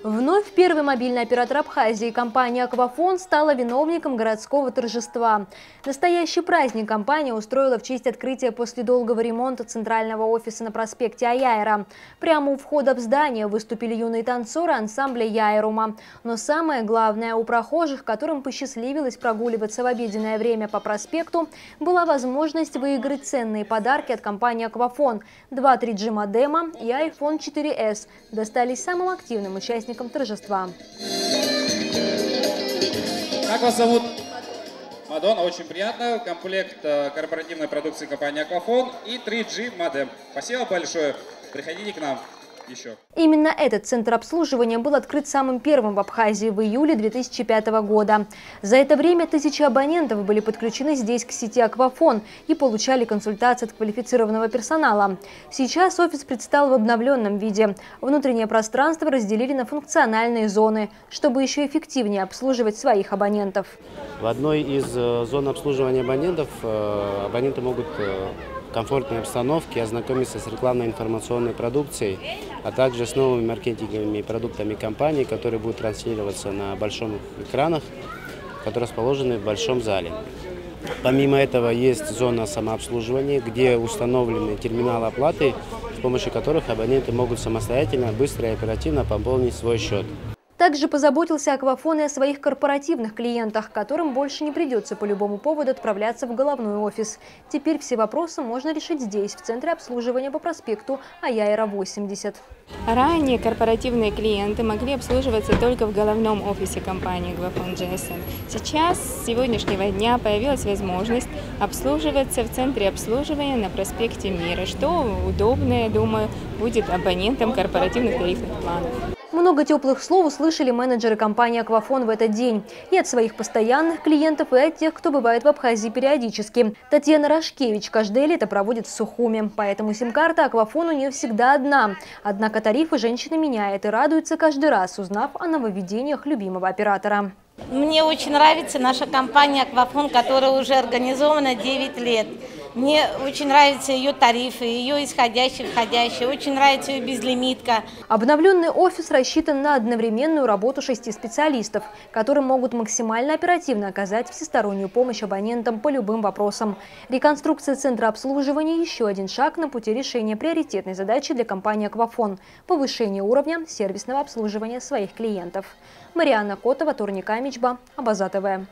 Вновь первый мобильный оператор Абхазии, компания «Аквафон», стала виновником городского торжества. Настоящий праздник компания устроила в честь открытия после долгого ремонта центрального офиса на проспекте Аяйра. Прямо у входа в здание выступили юные танцоры ансамбля «Яйрума». Но самое главное, у прохожих, которым посчастливилось прогуливаться в обеденное время по проспекту, была возможность выиграть ценные подарки от компании «Аквафон». 2 3G модема и iPhone 4S достались самым активным участникам торжества. Как вас зовут? Мадонна, очень приятно. Комплект корпоративной продукции компании «Аквафон» и 3G модем. Спасибо большое. Приходите к нам еще. Именно этот центр обслуживания был открыт самым первым в Абхазии в июле 2005 года. За это время тысячи абонентов были подключены здесь к сети «Аквафон» и получали консультации от квалифицированного персонала. Сейчас офис предстал в обновленном виде. Внутреннее пространство разделили на функциональные зоны, чтобы еще эффективнее обслуживать своих абонентов. В одной из зон обслуживания абонентов абоненты могут в комфортной обстановке ознакомиться с рекламно-информационной продукцией, а также с новыми маркетинговыми продуктами компании, которые будут транслироваться на больших экранах, которые расположены в большом зале. Помимо этого есть зона самообслуживания, где установлены терминалы оплаты, с помощью которых абоненты могут самостоятельно, быстро и оперативно пополнить свой счет. Также позаботился «Аквафон» и о своих корпоративных клиентах, которым больше не придется по любому поводу отправляться в головной офис. Теперь все вопросы можно решить здесь, в центре обслуживания по проспекту Аяйра, 80. Ранее корпоративные клиенты могли обслуживаться только в головном офисе компании «Аквафон GSM». Сейчас, с сегодняшнего дня, появилась возможность обслуживаться в центре обслуживания на проспекте Мира, что удобно, я думаю, будет абонентам корпоративных тарифных планов. Много теплых слов услышали менеджеры компании «Аквафон» в этот день. И от своих постоянных клиентов, и от тех, кто бывает в Абхазии периодически. Татьяна Рашкевич каждое лето проводит в Сухуми. Поэтому сим-карта «Аквафон» у нее всегда одна. Однако тарифы женщина меняет и радуется каждый раз, узнав о нововведениях любимого оператора. Мне очень нравится наша компания «Аквафон», которая уже организована 9 лет. Мне очень нравятся ее тарифы, ее исходящие, входящие. Очень нравится ее безлимитка. Обновленный офис рассчитан на одновременную работу 6 специалистов, которым могут максимально оперативно оказать всестороннюю помощь абонентам по любым вопросам. Реконструкция центра обслуживания – еще один шаг на пути решения приоритетной задачи для компании «Аквафон» – повышение уровня сервисного обслуживания своих клиентов. Марианна Котова, Турник Амичба, Абаза ТВ.